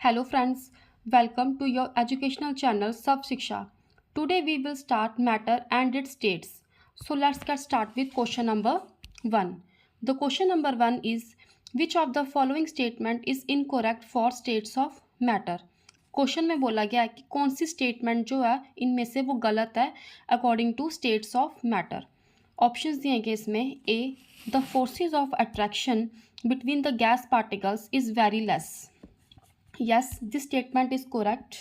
Hello friends, welcome to your educational channel Sub Shiksha. Today we will start matter and its states. So let's get start with question number 1. The question number 1 is which of the following statement is incorrect for states of matter? Question में बोला गया है कि कौन सी statement जो है इनमें से वो गलत है according to states of matter. Options दिए गए इसमें. A, the forces of attraction between the gas particles is very less. Yes, this statement is correct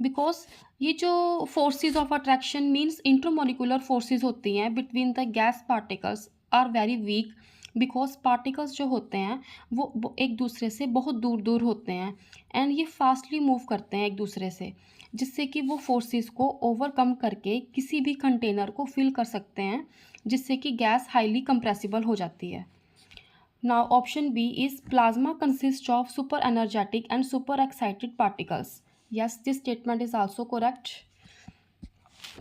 because ये जो forces of attraction means intermolecular forces होती हैं between the gas particles are very weak because particles जो होते हैं वो एक दूसरे से बहुत दूर दूर होते हैं एंड ये फास्टली मूव करते हैं एक दूसरे से, जिससे कि वो फोर्सेस को ओवरकम करके किसी भी कंटेनर को फिल कर सकते हैं, जिससे कि गैस हाईली कंप्रेसिबल हो जाती है. Now option B is plasma consists of super energetic and super excited particles. Yes, this statement is also correct.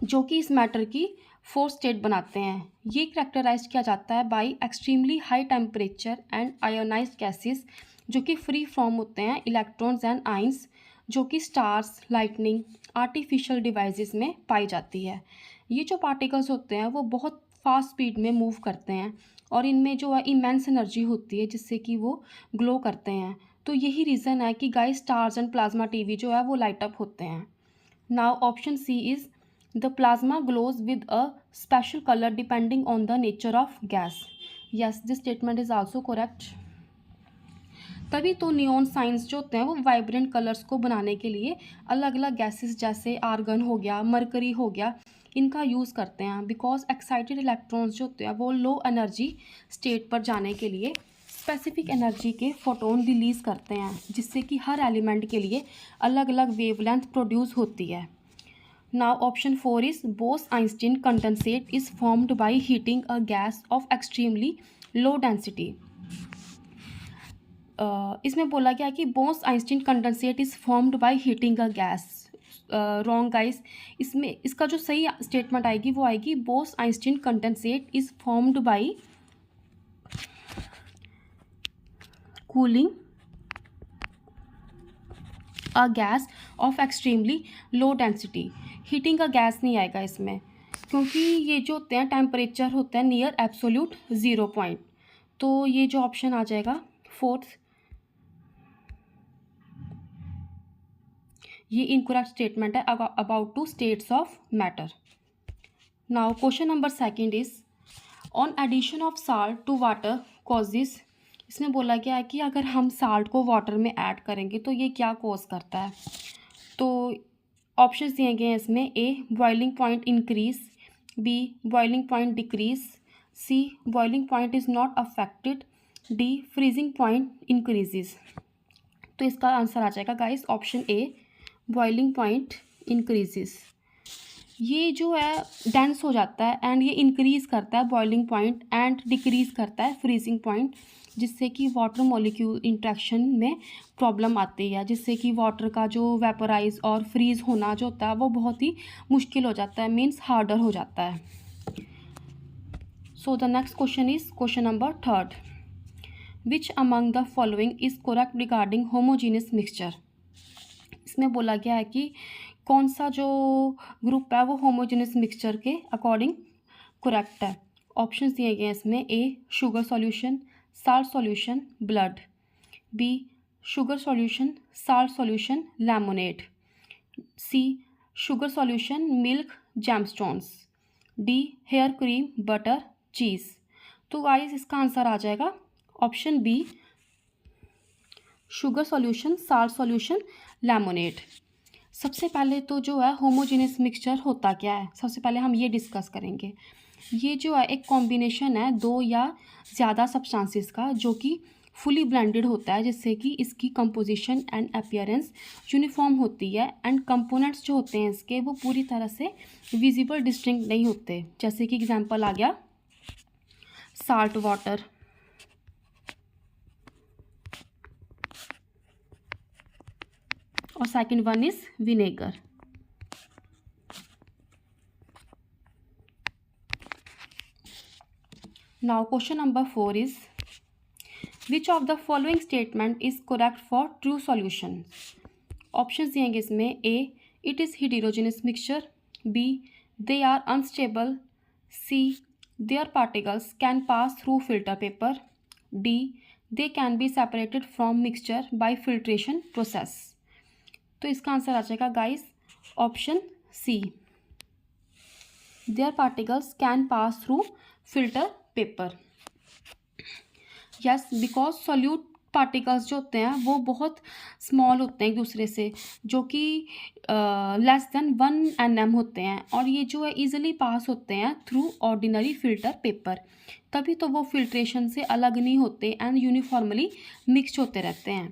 जो कि इस मैटर की फोर्थ स्टेट बनाते हैं. ये करेक्टराइज किया जाता है by extremely high temperature and ionised gases जो कि फ्री फ्रॉम होते हैं इलेक्ट्रॉन्स एंड आइंस, जो कि स्टार्स, लाइटनिंग, आर्टिफिशियल डिवाइसेस में पाई जाती है. ये जो पार्टिकल्स होते हैं वो बहुत फास्ट स्पीड में मूव करते हैं और इनमें जो है इमेंस एनर्जी होती है जिससे कि वो ग्लो करते हैं. तो यही रीज़न है कि guys stars and plasma TV जो है वो लाइट अप होते हैं. Now option C is the plasma glows with a special colour depending on the nature of gas. Yes, this statement is also correct. तभी तो neon science जो होते हैं वो वाइब्रेंट कलर्स को बनाने के लिए अलग अलग गैसेस जैसे आर्गन हो गया, मरकरी हो गया, इनका यूज़ करते हैं बिकॉज एक्साइटेड इलेक्ट्रॉन्स जो होते हैं वो लो एनर्जी स्टेट पर जाने के लिए स्पेसिफिक एनर्जी के फोटोन रिलीज़ करते हैं, जिससे कि हर एलिमेंट के लिए अलग अलग वेवलेंथ प्रोड्यूस होती है. Now option 4 is Bose-Einstein condensate is formed by heating a gas off extremely low density. इसमें बोला गया कि Bose-Einstein condensate is formed by heating a gas. Wrong guys, इसमें इसका जो सही स्टेटमेंट आएगी वो आएगी Bose-Einstein condensate is formed by cooling a gas off extremely low density. Heating का गैस नहीं आएगा इसमें क्योंकि ये जो होते हैं टेम्परेचर होता है नियर एब्सोल्यूट 0 पॉइंट. तो ये जो ऑप्शन आ जाएगा फोर्थ, ये इनकरेक्ट स्टेटमेंट है about two states of matter. Now question number second is on addition of salt to water causes. इसमें बोला गया है कि अगर हम साल्ट को वाटर में ऐड करेंगे तो ये क्या कॉज करता है. तो ऑप्शंस दिए गए हैं इसमें. A, boiling point increase. B, boiling point decrease. C, boiling point is not affected. D, freezing point increases. तो इसका आंसर आ जाएगा guys option A, boiling point increases. ये जो है डेंस हो जाता है एंड ये इंक्रीज़ करता है बॉइलिंग पॉइंट एंड डिक्रीज़ करता है फ्रीजिंग पॉइंट, जिससे कि वाटर मॉलिक्यूल इंट्रैक्शन में प्रॉब्लम आती है, जिससे कि वाटर का जो वेपोराइज और फ्रीज़ होना जो होता है वो बहुत ही मुश्किल हो जाता है, मीन्स हार्डर हो जाता है. So the next question is question number third. Which among the following is correct regarding homogeneous mixture. इसमें बोला गया है कि कौन सा जो ग्रुप है वो होमोजेनियस मिक्सचर के अकॉर्डिंग करेक्ट है. ऑप्शंस दिए गए हैं इसमें. A, sugar solution, salt solution, blood. B, sugar solution, salt solution, lemonade. C, sugar solution, milk, gemstones. D, hair cream, butter, cheese. तो गाइस इसका आंसर आ जाएगा option B, sugar solution, salt solution, lemonade. सबसे पहले तो जो है homogeneous mixture होता क्या है, सबसे पहले हम ये डिस्कस करेंगे. ये जो है एक कॉम्बिनेशन है दो या ज़्यादा सब्सटेंसेस का जो कि फुली ब्लेंडेड होता है, जिससे कि इसकी कंपोजिशन एंड अपीयरेंस यूनिफॉर्म होती है एंड कंपोनेंट्स जो होते हैं इसके वो पूरी तरह से विजिबल डिस्टिंक्ट नहीं होते. जैसे कि एग्जांपल आ गया साल्ट वाटर, और second one is vinegar. Now question number 4 is which of the following statement is correct for true solution? Option दिएंगे इसमें, A it is heterogeneous mixture, B they are unstable, C there particles can pass through filter paper, D they can be separated from mixture by filtration process. तो इसका answer आ जाएगा guys option C, there particles can pass through filter paper. Yes, because solute particles जो होते हैं वो बहुत small होते हैं एक दूसरे से, जो कि लेस देन 1 nm होते हैं, और ये जो है ईजिली पास होते हैं थ्रू ऑर्डिनरी फिल्टर पेपर, तभी तो वो फिल्ट्रेशन से अलग नहीं होते एंड यूनिफॉर्मली मिक्सड होते रहते हैं।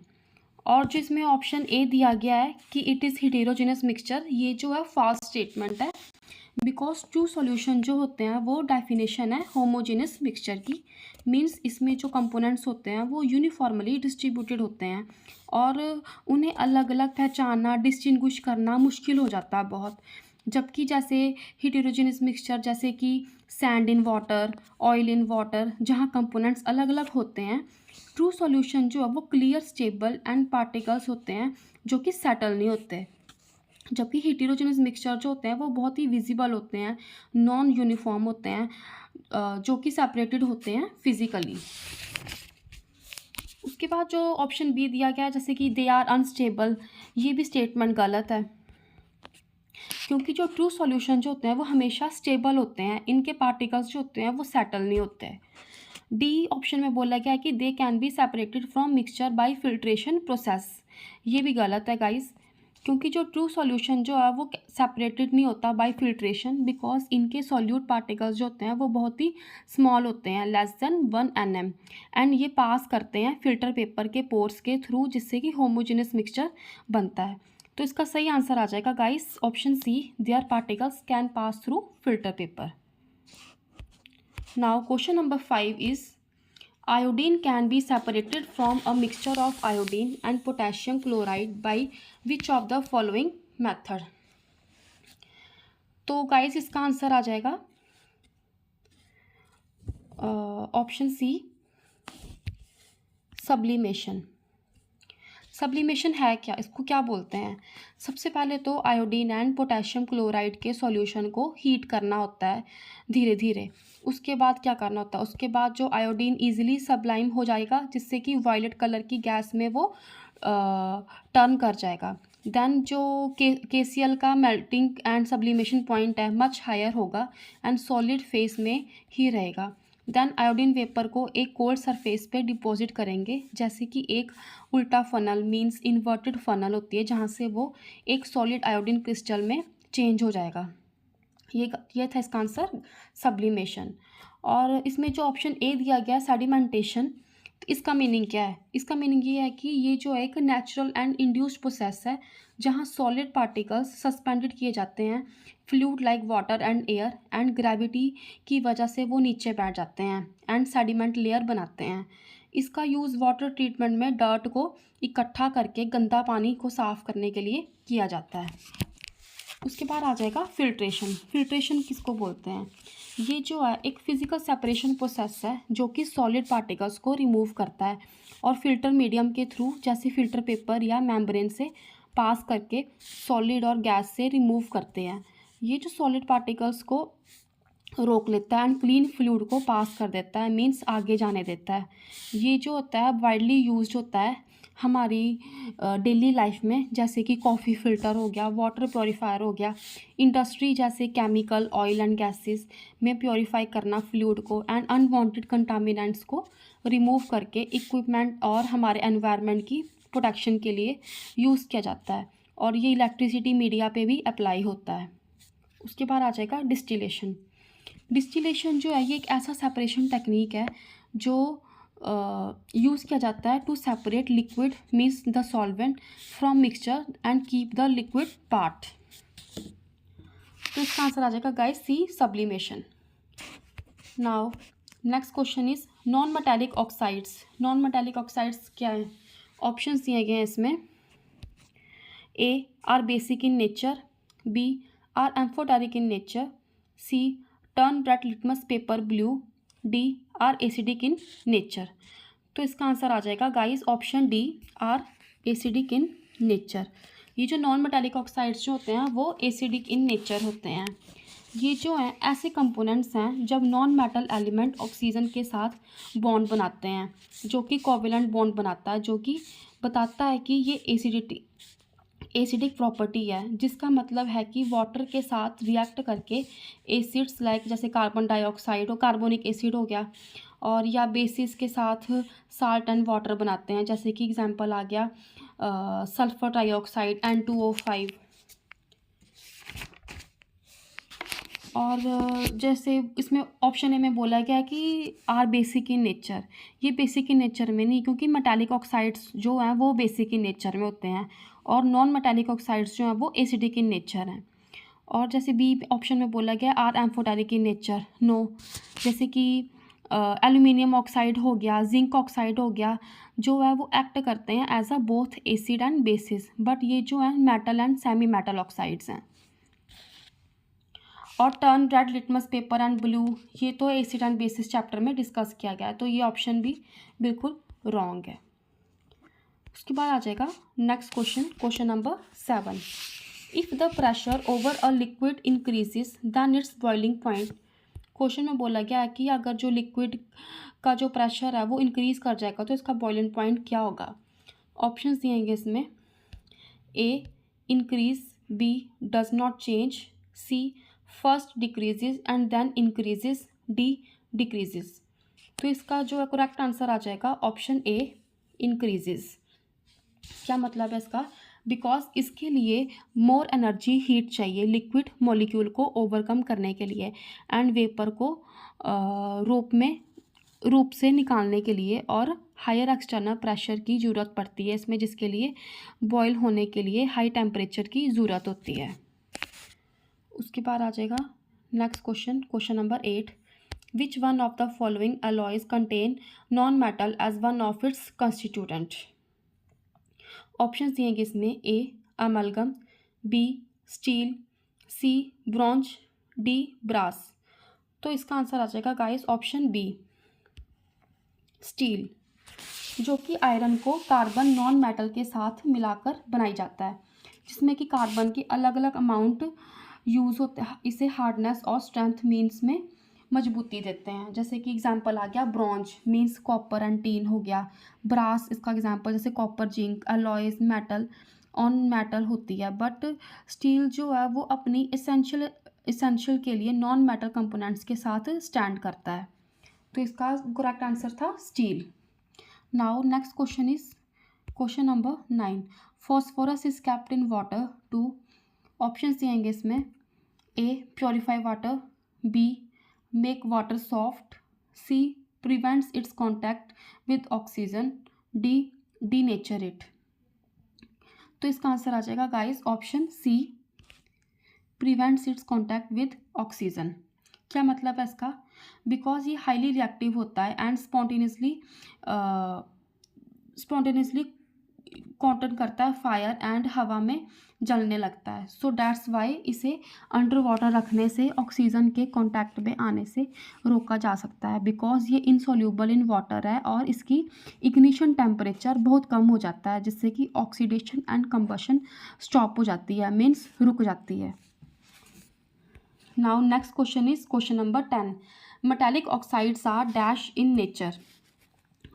और जो इसमें ऑप्शन ए दिया गया है कि इट इज़ heterogeneous मिक्सचर, ये जो है फॉल्स स्टेटमेंट है, बिकॉज ट्रू सॉल्यूशन जो होते हैं वो डेफिनेशन है होमोजेनस मिक्सचर की। मीन्स इसमें जो कंपोनेंट्स होते हैं वो यूनिफॉर्मली डिस्ट्रीब्यूटेड होते हैं और उन्हें अलग अलग पहचानना, डिस्टिंग्विश करना मुश्किल हो जाता है बहुत। जबकि जैसे heterogeneous मिक्सचर, जैसे कि sand in water, oil in water, जहाँ कंपोनेंट्स अलग अलग होते हैं, ट्रू सॉल्यूशन जो है वो क्लियर, स्टेबल एंड पार्टिकल्स होते हैं जो कि सेटल नहीं होते। जबकि heterogeneous मिक्सचर जो होते हैं वो बहुत ही विजिबल होते हैं, नॉन यूनिफॉर्म होते हैं, जो कि सेपरेटेड होते हैं फिजिकली। उसके बाद जो ऑप्शन बी दिया गया है, जैसे कि दे आर अनस्टेबल, ये भी स्टेटमेंट गलत है, क्योंकि जो ट्रू सॉल्यूशन जो होते हैं वो हमेशा स्टेबल होते हैं, इनके पार्टिकल्स जो होते हैं वो सेटल नहीं होते। डी ऑप्शन में बोला गया है कि दे can be separated from mixture by filtration process, ये भी गलत है गाइस, क्योंकि जो ट्रू सॉल्यूशन जो है वो सेपरेटेड नहीं होता बाय फिल्ट्रेशन, बिकॉज इनके सॉल्यूट पार्टिकल्स जो होते हैं वो बहुत ही स्मॉल होते हैं, लेस देन 1 nm, एंड ये पास करते हैं फिल्टर पेपर के पोर्स के थ्रू, जिससे कि होमोजेनस मिक्सचर बनता है। तो इसका सही आंसर आ जाएगा guys option C, there particles can pass through filter paper. Now question number 5 is iodine can be separated from a mixture of iodine and potassium chloride by which of the following method? तो guys इसका answer आ जाएगा option C, sublimation. Sublimation है क्या, इसको क्या बोलते हैं? सबसे पहले तो आयोडीन एंड पोटेशियम क्लोराइड के सॉल्यूशन को हीट करना होता है धीरे धीरे। उसके बाद क्या करना होता है, उसके बाद जो आयोडीन इजीली सब्लाइम हो जाएगा, जिससे कि वायलेट कलर की गैस में वो टर्न कर जाएगा। देन जो KCl का मेल्टिंग एंड सब्लिमेशन पॉइंट है मच हायर होगा एंड सॉलिड फेस में ही रहेगा। देन आयोडीन वेपर को एक कोल्ड सरफेस पे डिपॉजिट करेंगे, जैसे कि एक उल्टा फनल, मींस इन्वर्टेड फनल होती है, जहाँ से वो एक सॉलिड आयोडीन क्रिस्टल में चेंज हो जाएगा। ये था इसका आंसर, सब्लिमेशन। और इसमें जो ऑप्शन ए दिया गया सेडिमेंटेशन, तो इसका मीनिंग क्या है? इसका मीनिंग ये है कि ये जो है एक नेचुरल एंड इंड्यूस्ड प्रोसेस है, जहाँ सॉलिड पार्टिकल्स सस्पेंडेड किए जाते हैं fluid like water and air, and gravity की वजह से वो नीचे बैठ जाते हैं एंड सेडिमेंट लेयर बनाते हैं। इसका यूज़ वाटर ट्रीटमेंट में डर्ट को इकट्ठा करके गंदा पानी को साफ़ करने के लिए किया जाता है। उसके बाद आ जाएगा फिल्ट्रेशन। फिल्ट्रेशन किसको बोलते हैं? ये जो है एक फिज़िकल सेपरेशन प्रोसेस है, जो कि सॉलिड पार्टिकल्स को रिमूव करता है और फिल्टर मीडियम के थ्रू, जैसे फिल्टर पेपर या मेम्ब्रेन से पास करके सॉलिड और गैस से रिमूव करते हैं। ये जो सॉलिड पार्टिकल्स को रोक लेता है एंड क्लीन फ्लूइड को पास कर देता है, मींस आगे जाने देता है। ये जो होता है वाइडली यूज्ड होता है हमारी डेली लाइफ में, जैसे कि कॉफ़ी फ़िल्टर हो गया, वाटर प्योरीफायर हो गया, इंडस्ट्री जैसे केमिकल, ऑयल एंड गैसेस में प्योरीफाई करना फ्लूइड को एंड अनवांटेड कंटामिनेंट्स को रिमूव करके इक्विपमेंट और हमारे एनवायरनमेंट की प्रोटेक्शन के लिए यूज़ किया जाता है। और ये इलेक्ट्रिसिटी मीडिया पे भी अप्लाई होता है। उसके बाद आ जाएगा डिस्टिलेशन। डिस्टिलेशन जो है ये एक ऐसा सेपरेशन टेक्निक है जो यूज़ किया जाता है to separate liquid, means the solvent, from mixture and keep the liquid part. तो इसका आंसर आ जाएगा guys C, sublimation. Now next question is non metallic oxides. Non metallic oxides क्या है? ऑप्शंस दिए गए हैं इसमें। A are basic in nature, B are amphoteric in nature, C turn red litmus paper blue, D are acidic in nature. तो इसका answer आ जाएगा guys option D, are acidic in nature. ये जो नॉन मेटालिक ऑक्साइड्स जो होते हैं वो एसिडिक इन नेचर होते हैं। ये जो हैं ऐसे कंपोनेंट्स हैं जब नॉन मेटल एलिमेंट ऑक्सीजन के साथ बॉन्ड बनाते हैं, जो कि कोवेलेंट बॉन्ड बनाता है, जो कि बताता है कि ये एसिडिक प्रॉपर्टी है, जिसका मतलब है कि वाटर के साथ रिएक्ट करके एसिड्स लाइक जैसे कार्बन डाइऑक्साइड हो, कार्बोनिक एसिड हो गया, और या बेसिस के साथ साल्ट एंड वाटर बनाते हैं, जैसे कि एग्जांपल आ गया सल्फर डाइऑक्साइड N2O5। और जैसे इसमें ऑप्शन ए में बोला गया है कि आर बेसिक इन नेचर। ये बेसिक इन नेचर में नहीं, क्योंकि मेटालिक ऑक्साइड्स जो हैं वो बेसिक इन नेचर में होते हैं और नॉन मेटालिक ऑक्साइड्स जो हैं वो एसिडिक इन नेचर हैं। और जैसे बी ऑप्शन में बोला गया are amphoteric in nature, no. जैसे कि एल्यूमिनियम ऑक्साइड हो गया, जिंक ऑक्साइड हो गया, जो है वो एक्ट करते हैं as a both acid and bases, but ये जो है metal and semi metal oxides हैं। और turn red litmus paper and blue, ये तो एसिड एंड बेसिस चैप्टर में डिस्कस किया गया है, तो ये ऑप्शन भी बिल्कुल रॉन्ग है। उसके बाद आ जाएगा next question, question number 7। If the pressure over a liquid increases than its boiling point. Question में बोला गया है कि अगर जो लिक्विड का जो प्रेशर है वो इंक्रीज़ कर जाएगा तो इसका बॉइलिंग पॉइंट क्या होगा। ऑप्शन दिएंगे इसमें, A increase, B does not change, C first decreases and then increases, D decreases. तो इसका जो है करेक्ट आंसर आ जाएगा ऑप्शन ए, इंक्रीजेज। क्या मतलब है इसका, बिकॉज इसके लिए मोर एनर्जी हीट चाहिए लिक्विड मॉलिक्यूल को ओवरकम करने के लिए एंड वेपर को रूप से निकालने के लिए, और हायर एक्सटर्नल प्रेशर की ज़रूरत पड़ती है इसमें, जिसके लिए बॉयल होने के लिए हाई टेम्परेचर की ज़रूरत होती है। उसके बाद आ जाएगा next question, question number 8। Which one of the following alloys contain non metal as one of its constituent. Option दिएंगे इसमें, A amalgam, B steel, C bronze, D brass. तो इसका आंसर आ जाएगा गाइस ऑप्शन बी, स्टील, जो कि iron को carbon non metal के साथ मिलाकर बनाई जाता है, जिसमें कि कार्बन के अलग अलग अमाउंट यूज़ होते हैं। इसे हार्डनेस और स्ट्रेंथ मीन्स में मजबूती देते हैं, जैसे कि एग्जांपल आ गया bronze means copper and teen हो गया, ब्रास इसका एग्जांपल जैसे copper zinc, alloys metal on metal होती है, बट स्टील जो है वो अपनी इसेंशियल के लिए नॉन मेटल कंपोनेंट्स के साथ स्टैंड करता है। तो इसका करेक्ट आंसर था steel. Now next question is question number 9। Phosphorus is kept in water to. Option दिएंगे इसमें, A purify water, B make water soft, C prevents its contact with oxygen, D denature it. तो इसका answer आ जाएगा guys option C, prevents its contact with oxygen. क्या मतलब है इसका, बिकॉज ये हाईली रिएक्टिव होता है एंड स्पॉन्टेनियसली कॉन्टैक्ट करता है फायर एंड हवा में जलने लगता है। सो डैट्स वाई इसे अंडर वाटर रखने से ऑक्सीजन के कांटेक्ट में आने से रोका जा सकता है, बिकॉज ये इनसोल्यूबल इन वाटर है और इसकी इग्निशन टेम्परेचर बहुत कम हो जाता है, जिससे कि ऑक्सीडेशन एंड कंबशन स्टॉप हो जाती है, मीन्स रुक जाती है। Now next question is question number 10। Metallic oxides are dash in nature.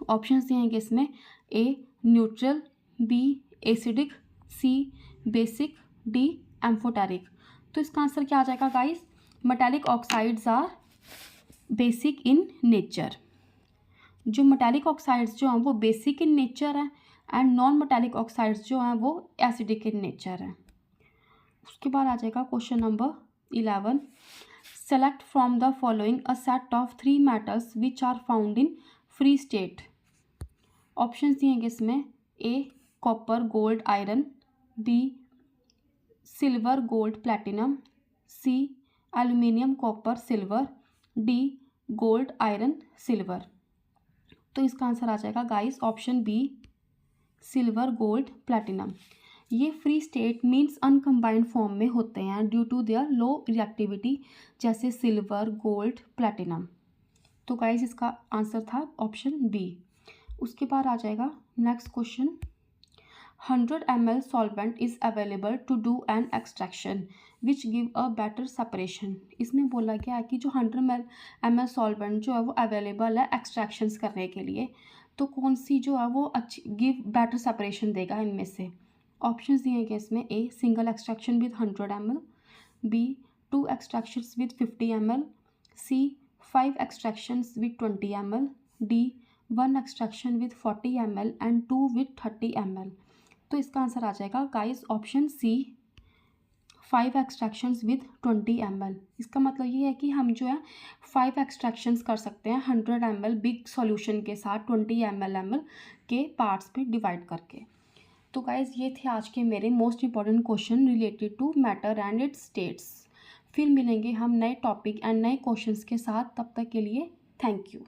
Option दिएंगे इसमें, A neutral, B acidic, C basic, D amphoteric. तो इसका आंसर क्या आ जाएगा guys, metallic oxides are basic in nature. जो मेटालिक ऑक्साइड्स जो हैं वो बेसिक इन नेचर है एंड नॉन मेटालिक ऑक्साइड्स जो हैं वो एसिडिक इन नेचर है। उसके बाद आ जाएगा question number 11। Select from the following a set of 3 metals which are found in free state. Option दिएंगे इसमें, A copper gold iron, B silver gold platinum, C aluminium copper silver, D gold iron silver. तो इसका answer आ जाएगा guys option B, silver gold platinum. ये free state means uncombined form में होते हैं due to their low reactivity, जैसे silver gold platinum. तो गाइस इसका आंसर था ऑप्शन बी। उसके बाद आ जाएगा next question, 100 ml solvent is available to do an extraction which give a better separation। इसमें बोला गया है कि जो 100 ml solvent जो है वो अवेलेबल है एक्सट्रैक्शंस करने के लिए, तो कौन सी जो है वो अच्छी गिव बेटर सेपरेशन देगा इनमें से। ऑप्शंस दिए गए इसमें, A single extraction with 100 ml, B 2 extractions with 50 ml, C 5 extractions with 20 ml, D 1 extraction with 40 ml and 2 with 30 ml। तो इसका आंसर आ जाएगा guys option C 5 extractions with 20 ml। इसका मतलब ये है कि हम जो है 5 एक्सट्रैक्शंस कर सकते हैं 100 ml बिग सॉल्यूशन के साथ 20 ml के पार्ट्स पे डिवाइड करके। तो गाइस ये थे आज के मेरे most important question related to matter and its states. फिर मिलेंगे हम नए टॉपिक एंड नए क्वेश्चंस के साथ, तब तक के लिए थैंक यू।